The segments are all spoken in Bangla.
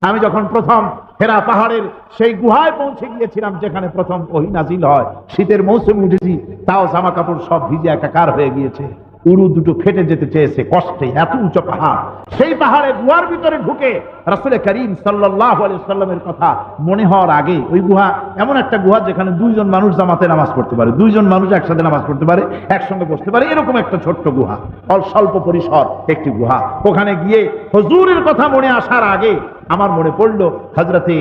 আমি যখন প্রথম হেরা পাহাড়ের সেই গুহায় পৌঁছে গিয়েছিলাম যেখানে প্রথম ওহী নাজিল হয়, শীতের মৌসুমে উঠেছি, তাও জামা কাপড় সব ভিজে একাকার হয়ে গিয়েছে। উরু দুটো ফেটে যেতে চেয়েছে কষ্টে, এত উঁচু পাহাড়। সেই পাহাড়ের গুহার ভিতরে ঢুকে রাসূল করিম সাল্লাল্লাহু আলাইহি ওয়াসাল্লামের কথা মনে হওয়ার আগে, ওই গুহা এমন একটা গুহা যেখানে দুইজন মানুষ জামাতে নামাজ পড়তে পারে, দুইজন মানুষ একসাথে নামাজ পড়তে পারে, একসঙ্গে বসতে পারে, এরকম একটা ছোট্ট গুহা, স্বল্প পরিসর একটি গুহা। ওখানে গিয়ে হুজুরের কথা মনে আসার আগে আমার মনে পড়লো হযরতে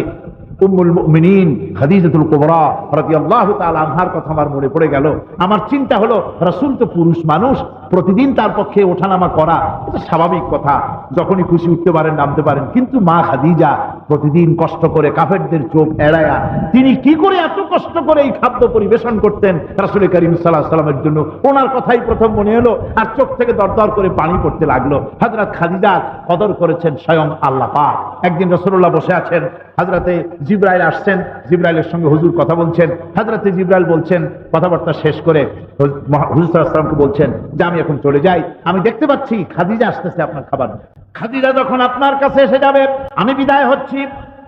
উম্মুল মুমিনিন খাদিজাতুল কুবরা রাদিয়াল্লাহু তাআলা আনহার কথা আমার মনে পড়ে গেল। আমার চিন্তা হলো, রাসূল তো পুরুষ মানুষ, প্রতিদিন তার পক্ষে ওঠানামা করা এটা স্বাভাবিক কথা, যখনই খুশি উঠতে পারেন নামতে পারেন, কিন্তু মা খাদিজা প্রতিদিন কষ্ট করে কাফেরদের চোখ এড়ায়া তিনি কি করে এত কষ্ট করে এই খাদ্য পরিবেশন করতেন রাসূল করিম সাল্লাল্লাহু আলাইহি ওয়াসাল্লামের জন্য, ওনার কথাই প্রথম মনে হলো, আর চোখ থেকে দরদর করে পানি পড়তে লাগলো। হযরত খাদিজার কদর করেছেন স্বয়ং আল্লাহ পাক। একদিন রাসূলুল্লাহ বসে আছেন, হযরতে জিবরাইল আসছেন, জিবরাইলের সঙ্গে হুজুর কথা বলছেন। হযরতে জিবরাইল বলছেন, কথাবার্তা শেষ করে হুজুর সাল্লাল্লাহু আলাইহি ওয়াসাল্লামকে বলছেন যে আমি এখন চলে যাই, আমি দেখতে পাচ্ছি খাদিজা আসতেছে আপনার খাবার। খাদিজা যখন আপনার কাছে এসে যাবে আমি বিদায় হচ্ছি।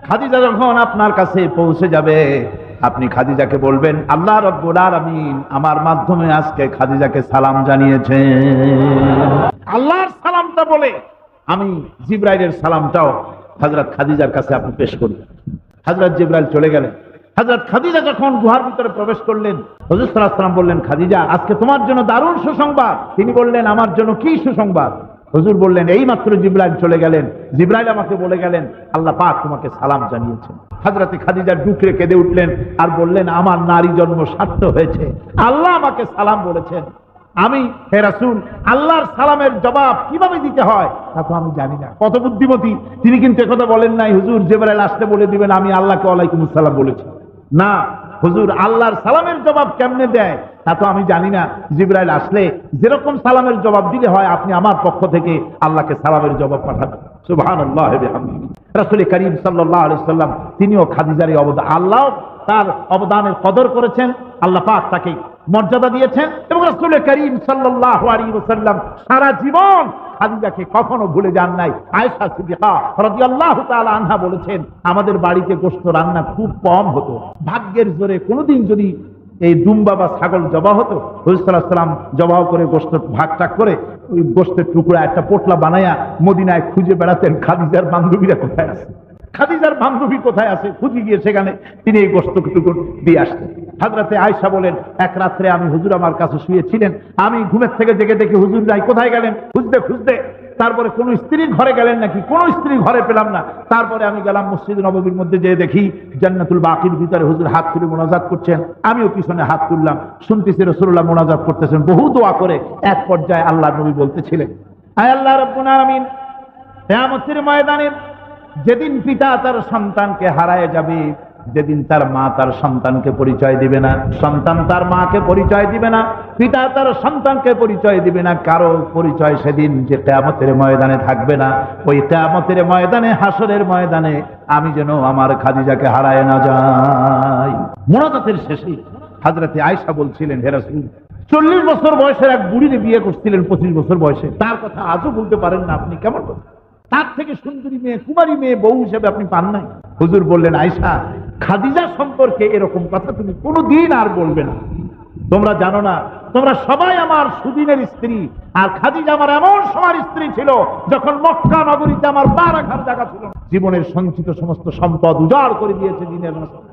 খাদিজা যখন আপনার কাছে পৌঁছে যাবে আপনি খাদিজাকে বলবেন আল্লাহ রাব্বুল আলামিন আমার মাধ্যমে আজকে খাদিজাকে সালাম জানিয়েছেন। আল্লাহর সালামটা বলে আমি জিবরাইলের সালামটাও হযরত খাদিজার কাছে আপনি পেশ করবেন। হযরত জিবরাইল চলে গেলেন। হযরত খাদিজা যখন গুহার ভিতরে প্রবেশ করলেন, হুজুর সাল্লাল্লাহু আলাইহি ওয়াসাল্লাম বললেন, খাদিজা আজকে তোমার জন্য দারুণ সুসংবাদ। তিনি বললেন, আমার জন্য কি সুসংবাদ? হুজুর বললেন, এই মাত্র জিবরাইল চলে গেলেন, জিবরাইল আমাকে বলে গেলেন আল্লাহ পাক তোমাকে সালাম জানিয়েছেন। হযরত খাদিজা ডুকরে কেঁদে উঠলেন আর বললেন, আমার নারী জন্ম সার্থক হয়েছে, আল্লাহ আমাকে সালাম বলেছেন। আমি হে রাসূল আল্লাহর সালামের জবাব কিভাবে দিতে হয় তা তো আমি জানি না। কত বুদ্ধিমতী তিনি, কিন্তু একথা বলেন নাই হুজুর জিবরাইল আসতে বলে দিবেন আমি আল্লাহকে ওয়ালাইকুম আসসালাম বলেছি। না, হুজুর আল্লাহর সালামের জবাব কেমনে দেয় তা তো আমি জানি না। জিবরাইল আসলে যেরকম সালামের জবাব দিলে হয় আপনি আমার পক্ষ থেকে আল্লাহকে সালামের জবাব পাঠাবেন। সুবহানাল্লাহি ওয়া বিহামদিহি। রাসূল করিম সাল্লাল্লাহু আলাইহি ওয়াসাল্লাম তিনিও খাদিজার অবদান, আল্লাহ তার অবদানের কদর করেছেন, আল্লাহ পাক তাকে মর্যাদা দিয়েছেন। এবং রাসূল করিম সাল্লাল্লাহু আলাইহি ওয়াসাল্লাম সারা জীবন খাদিজাকে কখনো ভুলে যান নাই। আয়েশা সিদ্দিকা রাদিয়াল্লাহু তাআলা আনহা বলেছেন, আমাদের বাড়িতে গোশত রান্না খুব কম হতো, ভাগ্যের জোরে কোনোদিন যদি এই দুম্বা বা ছাগল জবাই হতো, হুজুর সাল্লাল্লাহু আলাইহি ওয়াসাল্লাম জবাই করে গোশত ভাগটাক করে ওই গোশতের টুকরা একটা পোটলা বানায়া মদিনায় খুঁজে বেড়াতেন খাদিজার বান্ধবীরা কোথায় আছে, খাদিজার বান্ধবী কোথায় আছে, খুঁজে গিয়ে সেখানে তিনি এই গোশতটুকু দিয়ে আসতেন। হযরতে আয়েশা বলেন, এক রাত্রে আমি হুজুর আমার কাছে শুয়েছিলেন, আমি ঘুমের থেকে জেগে দেখি হুজুর নাই, কোথায় গেলেন খুঁজতে খুঁজতে, তারপরে কোন স্ত্রীর ঘরে গেলেন নাকি, কোন স্ত্রীর ঘরে পেলাম না। তারপরে আমি গেলাম মসজিদ নববীর মধ্যে, যেয়ে দেখি জান্নাতুল বাকির ভিতরে হুজুর হাত তুলে মোনাজাত করছেন, আমিও পিছনে হাত তুললাম, শুনতেছি রাসূলুল্লাহ মোনাজাত করতেছেন বহু দোয়া করে। এক পর্যায়ে আল্লাহর নবী বলতেছিলেন, আয় আল্লাহ রাব্বুল আলামিন, কিয়ামতের ময়দানে যেদিন পিতা তার সন্তানকে হারায় যাবে, যেদিন তার মা তার সন্তানকে পরিচয় দিবে না, সন্তান তার মাকে পরিচয় দিবে না, পিতা তার সন্তানকে পরিচয় দিবে না, কারো পরিচয় সেদিন যে কিয়ামতের ময়দানে থাকবে না, ওই কিয়ামতের ময়দানে, হাসরের ময়দানে আমি যেন আমার খাদিজাকে হারায় না যাই। মুনাজাতের শেষে হযরতে আয়েশা বলছিলেন, হে রাসূল 40 বছর বয়সের এক বুড়ির বিয়ে করছিলেন 25 বছর বয়সে, তার কথা আজও বলতে পারেন না আপনি, কেমন কথা? তার থেকে সুন্দরী মেয়ে, কুমারী মেয়ে বউ হিসেবে আপনি পান নাই। হুজুর বললেন, আয়েশা খাদিজা সম্পর্কে এরকম কথা তুমি কোনোদিন আর বলবে না। তোমরা জানো না, তোমরা সবাই আমার সুদিনের স্ত্রী, আর খাদিজা আমার এমন সময় স্ত্রী ছিল যখন মক্কা নগরীতে আমার পা রাখার জায়গা ছিল না। জীবনের সঞ্চিত সমস্ত সম্পদ উজাড় করে দিয়েছে দিনের রাস্তায়,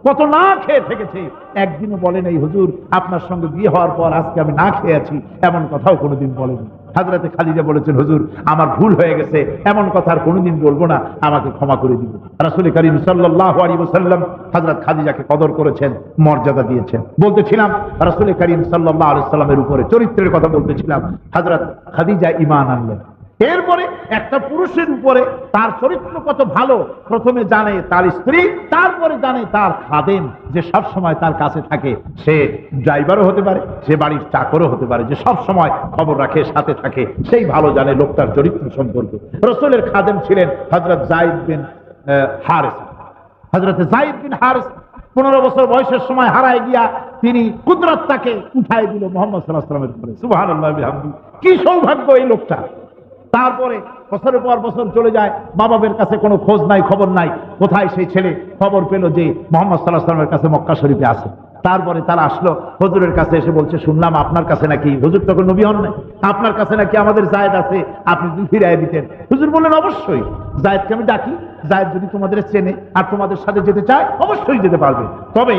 কত না খেয়ে থেকেছে, একদিনও বলে নাই হুজুর আপনার সঙ্গে বিয়ে হওয়ার পর আজকে আমি না খেয়ে আছি, এমন কথাও কোনোদিন বলেনি। হযরতে খাদিজা বলেছেন, হুজুর আমার ভুল হয়ে গেছে, এমন কথা আর কোনোদিন বলবো না, আমাকে ক্ষমা করে দিন। রাসূল করিম সাল্লাল্লাহু আলাইহি ওয়াসাল্লাম হযরত খাদিজাকে কদর করেছেন, মর্যাদা দিয়েছেন। বলতেছিলাম রাসূল করিম সাল্লাল্লাহু আলাইহি ওয়াসাল্লামের উপরে চরিত্রের কথা বলতেছিলাম। হযরত খাদিজা ঈমান আনলেন। এরপরে একটা পুরুষের উপরে তার চরিত্র কত ভালো প্রথমে জানে তার স্ত্রী, তারপরে জানে তার খাদেম, যে সব সময় তার কাছে থাকে। সে ড্রাইভারও হতে পারে, সে বাড়ির চাকরও হতে পারে, যে সব সময় খবর রাখে, সাথে থাকে, সেই ভালো জানে লোকটার চরিত্র সম্পর্কে। রাসূলের খাদেম ছিলেন হযরত যায়েদ বিন হারিস। হযরত যায়েদ বিন হারিস 15 বছর বয়সের সময় হারায় গিয়া তিনি কুদরত তাকে উঠায় দিল মুহাম্মদ সাল্লাল্লাহু আলাইহি ওয়াসাল্লামের উপরে। সুবহানাল্লাহ বিহামদিহি। কি সৌভাগ্য এই লোকটা! তারপরে বছরের পর বছর চলে যায়, মা বাবার কাছে কোনো খোঁজ নাই, খবর নাই। কোথায় সেই ছেলে খবর পেল যে মুহাম্মদ সাল্লাল্লাহু আলাইহি ওয়াসাল্লামের কাছে মক্কা শরীফে আছে। তারপরে তারা আসলো হুজুরের কাছে, এসে বলছে, শুনলাম আপনার কাছে নাকি, হুজুর তখন নবী হন নাই, আপনার কাছে নাকি আমাদের জায়েদ আছে, আপনি যদি ফিরিয়ে দিতেন। হুজুর বললেন, অবশ্যই, জায়েদকে আমি ডাকি, জায়েদ যদি তোমাদের চেনে আর তোমাদের সাথে যেতে চায় অবশ্যই যেতে পারবে। তবে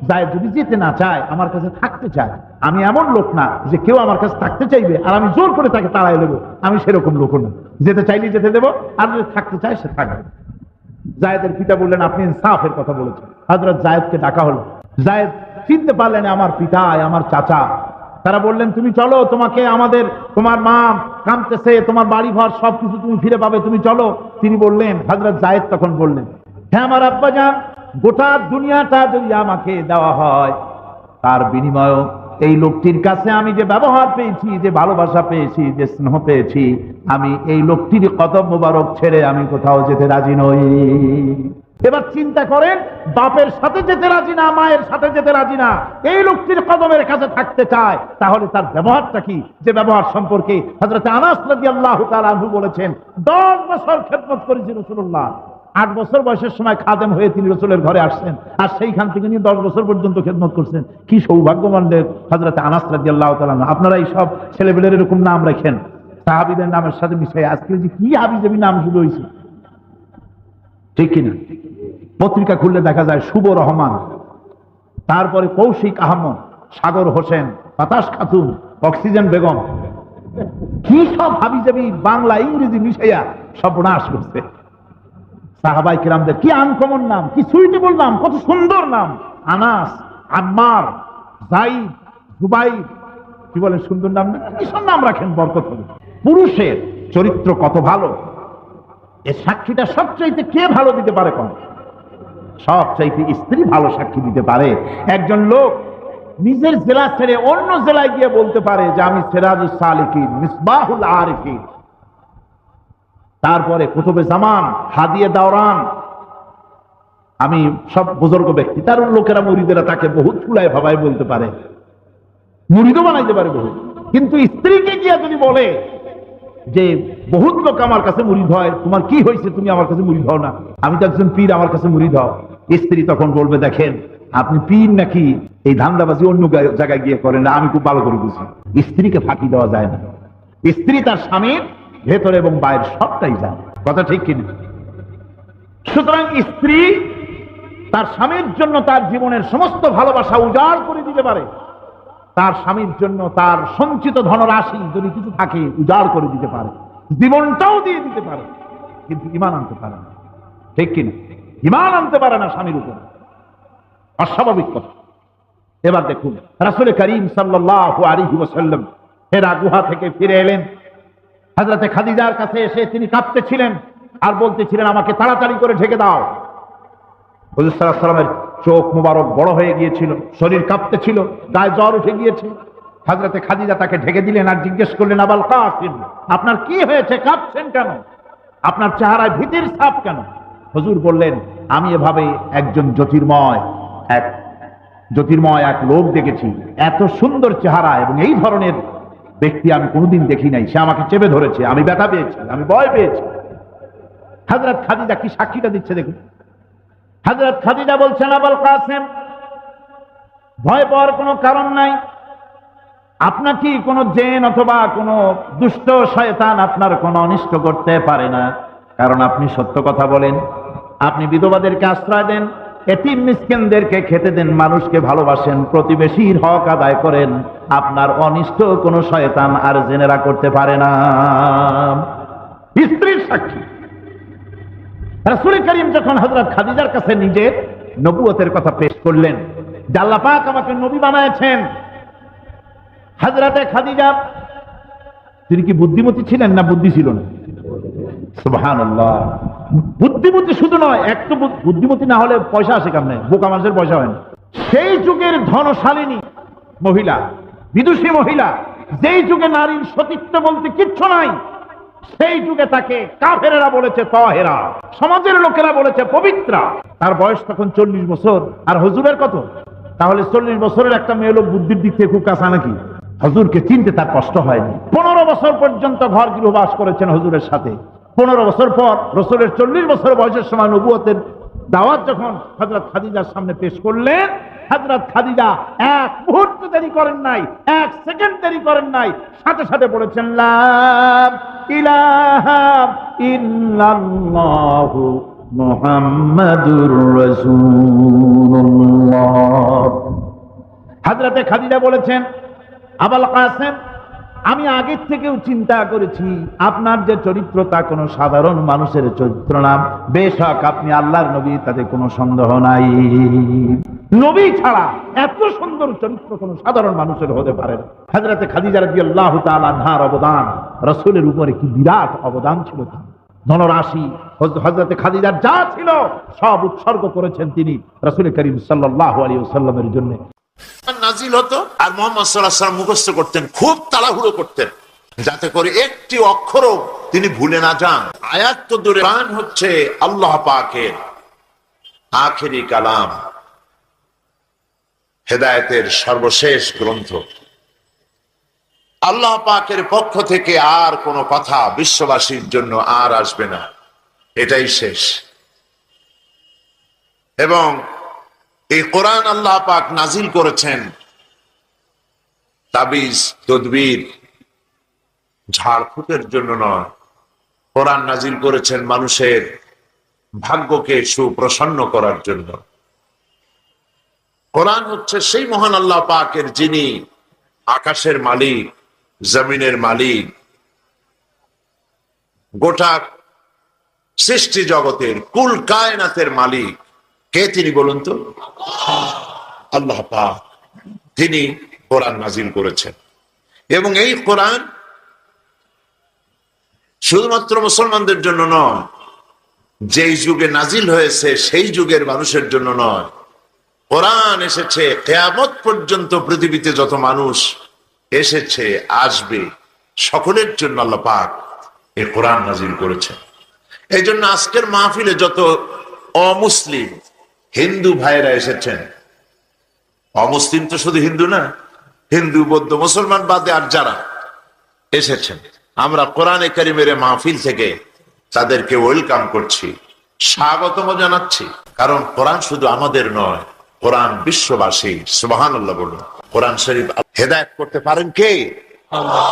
জায়েদ যদি যেতে না চায়, আমার কাছে থাকতে চায়, আমি এমন লোক না যে কেউ আমার কাছে থাকতে চাইবে আর আমি জোর করে তাকে তাড়াই দেবো, আমি সেরকম লোক না। যেতে চাইলে যেতে দেবো, আর যদি থাকতে চায় সে থাকবে। জায়েদের পিতা বললেন, আপনি ইনসাফের কথা বলেছেন। হযরত জায়েদকে ডাকা হলো। জায়েদ চিনতে পারলেন আমার পিতা, আমার চাচা। তারা বললেন, তুমি চলো, তোমাকে আমাদের, তোমার মা কাঁদতেছে, তোমার বাড়ি ঘর সবকিছু তুমি ফিরে পাবে, তুমি চলো। তিনি বললেন, হযরত জায়েদ তখন বললেন, হ্যাঁ আমার আব্বাজান, গোটা দুনিয়াটা যদি আমাকে দেওয়া হয়, তার বিনিময়ে এই লোকটির কাছে আমি যে ব্যবহার পেয়েছি, যে ভালোবাসা পেয়েছি, যে স্নেহ পেয়েছি, আমি এই লোকটির কদম মোবারক ছেড়ে আমি কোথাও যেতে রাজি নই। এবার চিন্তা করেন, বাপের সাথে যেতে রাজি না, মায়ের সাথে যেতে রাজি না, এই লোকটির কদমের কাছে থাকতে চায়, তাহলে তার ব্যবহারটা কি? যে ব্যবহার সম্পর্কে হযরত আনাস রাদিয়াল্লাহু তাআলা আনহু বলেছেন, 10 বছর খেদমত করেছি রাসূলুল্লাহ। 8 বছর বয়সের সময় খাদেম হয়ে তিনি রাসূলের ঘরে আসছেন, আর সেইখান থেকে নিয়ে 10 বছর পর্যন্ত খেদমত করছেন। কি সৌভাগ্যবানদের হযরত আনাস রাদিয়াল্লাহু তাআলা। আপনারা এই সব ছেলেপেলের এরকম নাম রাখেন সাহাবীদের নামের সাথে মিশাই, আজকে যে কি হাবিজাবি নাম শুরু হয়েছে, ঠিক কিনা? পত্রিকা খুললে দেখা যায় শুভ রহমান, তারপরে কৌশিক আহমদ, সাগর হোসেন, বাতাস খাতুন, অক্সিজেন বেগম, কি সব হাবিজাবি বাংলা ইংরেজি মিশাইয়া সর্বনাশ করছে। সাহাবাই কিরামদের কি আনকমন নাম, কি সুইটেবল নাম, কত সুন্দর নাম। আনাস, আম্মার, যায়েদ, জুবাইর, কি বলেন সুন্দর নাম না? কি সব নাম রাখেন, বরকত হবে। পুরুষের চরিত্র কত ভালো, এর সাক্ষীটা সবচাইতে কে ভালো দিতে পারে? কোন সবচাইতে স্ত্রী ভালো সাক্ষী দিতে পারে। একজন লোক নিজের জেলা ছেড়ে অন্য জেলায় গিয়ে বলতে পারে যে আমি সিরাজুস সালিকিন, মিসবাহুল আরিফিন, তারপরে কুতুবে জামান, হাদিয়ে দাওরান, আমি সব বুজুর্গ ব্যক্তি, তার লোকেরা মুরিদেরা তাকে বহুত ফুলায় ভাবায় বলতে পারে, মুরিদও বানাইতে পারে বহুত। কিন্তু স্ত্রীকে গিয়ে যদি বলে যে বহুত লোক আমার কাছে মুরিদ হয়, তোমার কি হয়েছে, তুমি আমার কাছে মুরিদ হও না, আমি তো একজন পীর, আমার কাছে মুরিদ হও, স্ত্রী তখন বলবে, দেখেন আপনি পীর নাকি এই ধান্দাবাজি অন্য জায়গায় গিয়ে করেন না, আমি খুব ভালো করে বুঝি। স্ত্রীকে ফাঁকি দেওয়া যায় না। স্ত্রী তার স্বামীর ভেতরে এবং বাইরে সবটাই জানে, কথা ঠিক কিনা? সুতরাং স্ত্রী তার স্বামীর জন্য তার জীবনের সমস্ত ভালোবাসা উজাড় করে দিতে পারে, তার স্বামীর জন্য তার সঞ্চিত ধনরাশি যদি কিছু থাকে উজাড় করে দিতে পারে, জীবনটাও দিয়ে দিতে পারে, কিন্তু ঈমান আনতে পারে না, ঠিক কিনা? ঈমান আনতে পারে না স্বামীর উপর, অস্বাভাবিক কথা। এবার দেখুন, রাসূল করিম সাল্লাল্লাহু আলাইহি ওয়াসাল্লাম হেরা গুহা থেকে ফিরে এলেন। হযরতে খাদিজার কাছে এসে তিনি কাঁপতেছিলেন আর বলতেছিলেন, আমাকে তাড়াতাড়ি করে ঢেকে দাও। হুজুর সাল্লাল্লাহু আলাইহি ওয়াসাল্লামের চোখ মুবারক বড় হয়ে গিয়েছিল, শরীর কাঁপতেছিল, গায়ে জ্বর উঠে গিয়েছে। হযরতে খাদিজা তাকে ঢেকে দিলেন আর জিজ্ঞেস করলেন, আবুল কাসিম, আপনার কি হয়েছে, কাঁপছেন কেন, আপনার চেহারায় ভীতির ছাপ কেন? হুজুর বললেন, আমি এভাবে একজন জ্যোতির্ময় এক লোক দেখেছি, এত সুন্দর চেহারা এবং এই ধরনের ব্যক্তি আমি কোনোদিন দেখি নাই। সে আমাকে চেপে ধরেছে, আমি ব্যথা পেয়েছি, আমি ভয় পেয়েছি। হযরত খাদিজা কি সাক্ষীটা দিচ্ছে দেখুন। হযরত খাদিজা বলছেন, আবুল কাসিম, ভয় পাওয়ার কোনো কারণ নাই। আপনাকে কোনো জিন অথবা কোনো দুষ্ট শয়তান আপনার কোনো অনিষ্ট করতে পারে না, কারণ আপনি সত্য কথা বলেন, আপনি বিধবাদেরকে আশ্রয় দেন, এতিম মিসকিনদেরকে খেতে দেন, মানুষকে ভালোবাসেন, প্রতিবেশীর হক আদায় করেন, আপনার অনিষ্ট কোনো শয়তান আর জিনেরা করতে পারে না। স্ত্রীর সাক্ষী। রাসূল করিম যখন হযরত খাদিজার কাছে নিজের নবুয়তের কথা পেশ করলেন, যে আল্লাহ পাক আমাকে নবী বানায়েছেন, হযরতে খাদিজা তিনি কি বুদ্ধিমতী ছিলেন না বুদ্ধি ছিল না? সুবহানাল্লাহ। বুদ্ধিমতী শুধু নয়, একটু বুদ্ধিমতী না হলে পয়সা আসে কেমনে? বোকা মানুষের পয়সা হয় না। সেই যুগের ধনশালিনী মহিলা, বিদুষী মহিলা, যেই যুগে নারীর সতীত্ব বলতে কিচ্ছু নাই, সেই যুগে তাকে কাফেরেরা বলেছে তাহেরা, সমাজের লোকেরা বলেছে পবিত্রা। তার বয়স তখন 40 বছর, আর হুজুরের কত? তাহলে 40 বছরের একটা মেয়ে লোক বুদ্ধির দিক থেকে খুব কাঁচা নাকি? হুজুরকে চিনতে তার কষ্ট হয়নি। 15 বছর পর্যন্ত ঘর গৃহবাস করেছেন হুজুরের সাথে। 15 বছর পর রসুলের 40 বছর বয়সের সময় নবুয়তের দাওয়াত যখন হযরত খাদিজার সামনে পেশ করলেন, হযরত খাদিজা এক মুহূর্ত দেরি করেন নাই, এক সেকেন্ড দেরি করেন নাই, সাথে সাথে বলেছেন লা ইলাহা ইল্লাল্লাহু মুহাম্মাদুর রাসূলুল্লাহ। হযরতে খাদিজা বলেছেন, আবুল কাসেম, আমি আগের থেকেও চিন্তা করেছি আপনার যে চরিত্র তা কোনো সাধারণ মানুষের চরিত্র না। বেশক আপনি আল্লাহর নবী, তাতে কোনো সন্দেহ নাই। নবী ছাড়া এত সুন্দর চরিত্র কোনো সাধারণ মানুষের হতে পারে না। হযরতে খাদিজা রাদিয়াল্লাহু তাআলা আনহার অবদান, রাসূলের উপরে কি বিরাট অবদান ছিল। ধনরাশি হযরতে খাদিজার যা ছিল সব উৎসর্গ করেছেন তিনি রাসূল করিম সাল্লাল্লাহু আলাইহি ওয়াসাল্লামের জন্য। নাজিল হতো আর মুহাম্মদ সাল্লাল্লাহু আলাইহি ওয়াসাল্লাম মুখস্থ করতেন, খুব তাড়াহুড়ো করতেন যাতে করে একটি অক্ষরও তিনি ভুলে না যান। আয়াত তো দূরে, কোরআন হচ্ছে আল্লাহ পাকের আখেরি কালাম, হেদায়েতের সর্বশেষ গ্রন্থ। আল্লাহ পাকের পক্ষ থেকে আর কোনো কথা বিশ্ববাসীর জন্য আর আসবে না, এটাই শেষ। এবং এই কোরআন আল্লাহ পাক নাজিল করেছেন তাবিজ তদবির ঝাড়ফুঁকের জন্য নয়, কোরআন নাজিল করেছেন মানুষের ভাগ্যকে সুপ্রসন্ন করার জন্য। কোরআন হচ্ছে সেই মহান আল্লাহ পাকের, যিনি আকাশের মালিক, জমিনের মালিক, গোটা সৃষ্টি জগতের কুল কায়নাতের মালিক। কে তিনি বলুন তো? আল্লাহ পাক, তিনি কোরআন নাজিল করেছেন। এবং এই কোরআন শুধুমাত্র মুসলমানদের জন্য নয়, যেই যুগে নাজিল হয়েছে সেই যুগের মানুষের জন্য নয়। কোরআন এসেছে কিয়ামত পর্যন্ত, পৃথিবীতে যত মানুষ এসেছে আসবে সকলের জন্য আল্লাহ পাক এই কোরআন নাজিল করেছেন। এই জন্য আজকের মাহফিলে যত অমুসলিম হিন্দু ভাইরা এসেছেন, অমুসলিম তো শুধু হিন্দু না, হিন্দু বৌদ্ধ মুসলমান বাদে আর যারা এসেছেন, আমরা কোরআনে কারিমের মাহফিল থেকে তাদেরকে ওয়েলকাম করছি, স্বাগতম জানাচ্ছি। কারণ কোরআন শুধু আমাদের নয়, কোরআন বিশ্ববাসী। সুবহানাল্লাহ বলুন। কোরআন শরীফ হেদায়েত করতে পারেন কে?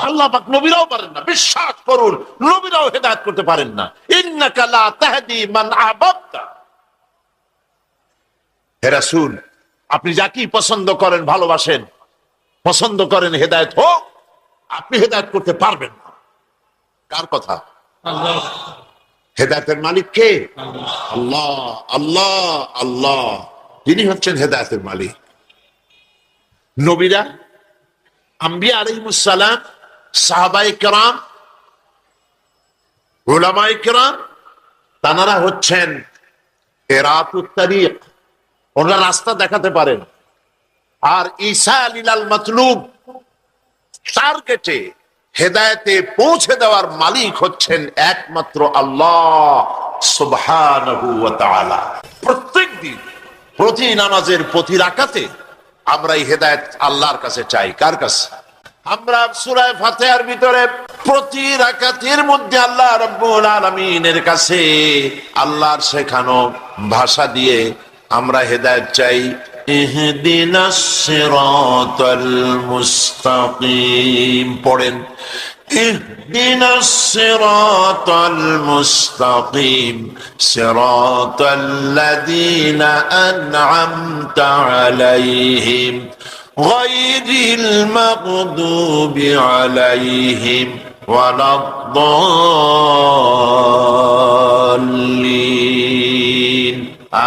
আল্লাহ পাক। নবীরাও পারেন না, বিশ্বাস করুন, নবীরাও হেদায়েত করতে পারেন না। ইন্নাকা লা তাহদি মান আহবাবতা। হে রাসূল, আপনি যাকে পছন্দ করেন, ভালোবাসেন, পছন্দ করেন হেদায়েত হোক, আপনি হেদায়েত করতে পারবেন না। কার কথা? আল্লাহ। হেদায়েতের মালিক কে? আল্লাহ। আল্লাহ আল্লাহ, তিনি হচ্ছেন হেদায়েতের মালিক। নবীরা, আম্বিয়া আলাইহিমুস সালাম, সাহাবায়ে কেরাম, উলামায়ে কেরাম, তানারা হচ্ছেন ইরাতুত তারিক, ওনারা রাস্তা দেখাতে পারেন। আর ঈসা আলিলাল মাতলুব, টার্গেটে হেদায়েতে পৌঁছে দেওয়ার মালিক হচ্ছেন একমাত্র আল্লাহ সুবহানাহু ওয়া তাআলা। প্রত্যেক দিন প্রতি নামাজের প্রতি রাকাতে আমরা এই হেদায়েত আল্লাহর কাছে চাই। কার কাছে? আমরা সূরা ফাতিহার ভিতরে প্রতি রাকাতের মধ্যে আল্লাহ রাব্বুল আলামিনের কাছে আল্লাহর শেখানো ভাষা দিয়ে আমরা হেদায়েত চাই। ইহদিনাস সিরাতাল মুস্তাকিম পড়েন। ইহদিনাস সিরাতাল মুস্তাকিম সিরাতাল্লাযীনা আন'আমতা আলাইহিম গায়রিল মাগদুবি আলাইহিম ওয়ালাদ-দাল্লিন।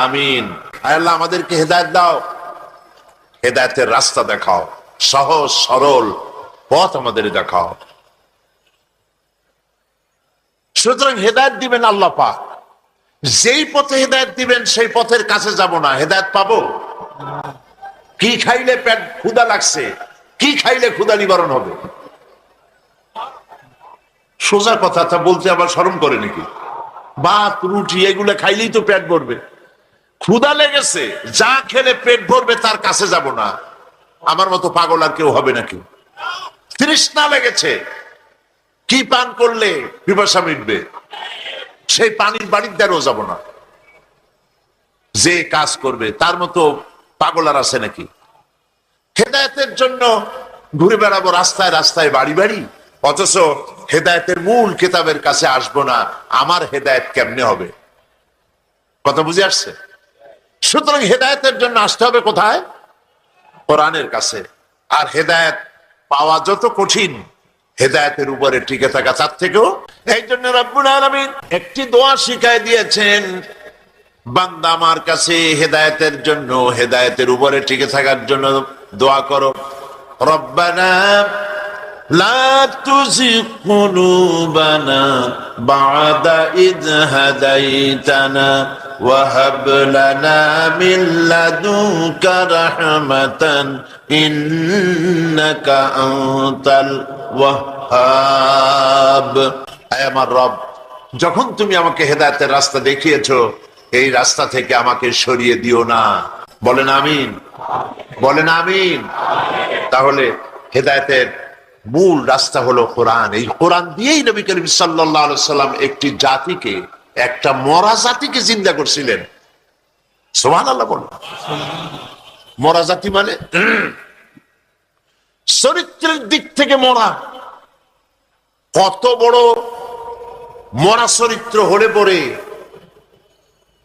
আমিন। আল্লাহ আমাদেরকে হেদায়েত দাও, হেদায়েতের রাস্তা দেখাও, সহজ সরল পথ আমাদের দেখাও। সুতরাং হেদায়েত দিবেন আল্লাহ পাক। যেই পথে হেদায়েত দিবেন সেই পথের কাছে যাব না, হেদায়েত পাবো? কি খাইলে পেট ক্ষুধা লাগছে, কি খাইলে ক্ষুধা নিবারণ হবে? সোজা কথা, তা বলতে আবার শরম করে নাকি? ভাত রুটি এগুলো খাইলেই তো পেট ভরবে। ক্ষুধা লেগেছে, যা খেলে পেট ভরবে তার কাছে যাব না। আমার মতো পাগল আর কেউ হবে নাকি? তৃষ্ণা লেগেছে, কি পান করলে পিপাসা মিটবে? সেই পানির বাড়ির দ্বারও যাব না। যে কাজ করবে তার মতো পাগল আর আছে নাকি? হেদায়েতের জন্য ঘুরে বেড়াবো রাস্তায় রাস্তায়, বাড়ি বাড়ি, অথচ হেদায়েতের মূল কিতাবের কাছে আসবো না। আমার হেদায়েত কেমনে হবে? কথা বুঝে আসছে? সুতরাং হেদায়েতের জন্য আসতে হবে কোথায়? কোরআনের কাছে। আর হেদায়েত পাওয়া যত কঠিন, হেদায়েতের উপরে টিকে থাকা তার থেকেও। এই জন্য রব্বুল আলামিন একটি দোয়া শিখায় দিয়েছেন, বান্দা আমার কাছে হেদায়েতের জন্য, হেদায়েতের উপরে টিকে থাকার জন্য দোয়া করো। রব্বানা লা তুযিগ কুলুবানা বা'দা ইয হাদাইতানা ওয়া হাব লানা মিন লাদুনকা রাহমাতান ইন্নাকা আনতাল ওয়াহ্হাব। আয় আমার রব, যখন তুমি আমাকে হেদায়েতের রাস্তা দেখিয়েছো, এই রাস্তা থেকে আমাকে সরিয়ে দিও না। বলেন আমিন, বলেন আমিন। তাহলে হেদায়েতের মূল রাস্তা হলো কোরআন। এই কোরআন দিয়েই নবী করিম সাল্লাল্লাহু আলাইহি সাল্লাম একটি জাতিকে, একটা মরা জাতিকে জিন্দা করছিলেন। সুবহানাল্লাহ বলেন। মরা জাতি মানে চরিত্রের দিক থেকে মরা। কত বড় মরা চরিত্র হলে পরে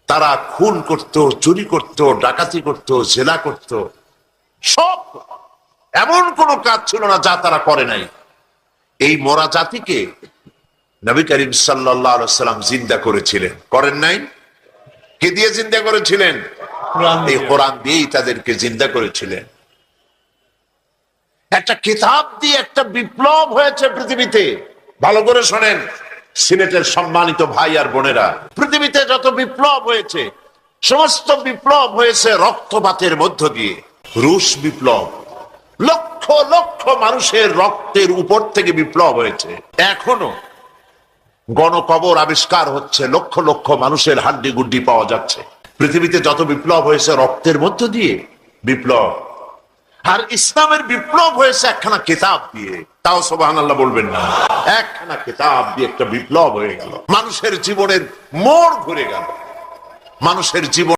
তারা খুন করত, চুরি করত, ডাকাতি করত, জেলা করত, সব। এমন কোন কাজ ছিল না যা তারা করে নাই। এই মরা জাতিকে নবী করিম সাল্লাল্লাহু আলাইহি সাল্লাম জিন্দা করেছিলেন, করেন নাই? কে দিয়ে জিন্দা করেছিলেন? এই কোরআন দিয়েই তাদেরকে জিন্দা করেছিলেন। একটা কিতাব দিয়ে একটা বিপ্লব হয়েছে পৃথিবীতে। ভালো করে শোনেন সিলেটের সম্মানিত ভাই আর বোনেরা, পৃথিবীতে যত বিপ্লব হয়েছে, সমস্ত বিপ্লব হয়েছে রক্তপাতের মধ্য দিয়ে। রুশ বিপ্লব, লক্ষ লক্ষ মানুষের রক্তের উপর থেকে বিপ্লব হয়েছে। এখনো গণকবর আবিষ্কার হচ্ছে, লক্ষ লক্ষ মানুষের হাড্ডি গুড্ডি পাওয়া যাচ্ছে। পৃথিবীতে যত বিপ্লব হয়েছে রক্তের মধ্য দিয়ে বিপ্লব। আর ইসলামের বিপ্লব হয়েছে একখানা কিতাব দিয়ে। তাও সুবহানাল্লাহ বলবেন না? একখানা কিতাব দিয়ে একটা বিপ্লব হয়ে গেল, মানুষের জীবনের মোড় ঘুরে গেল, মানুষের জীবন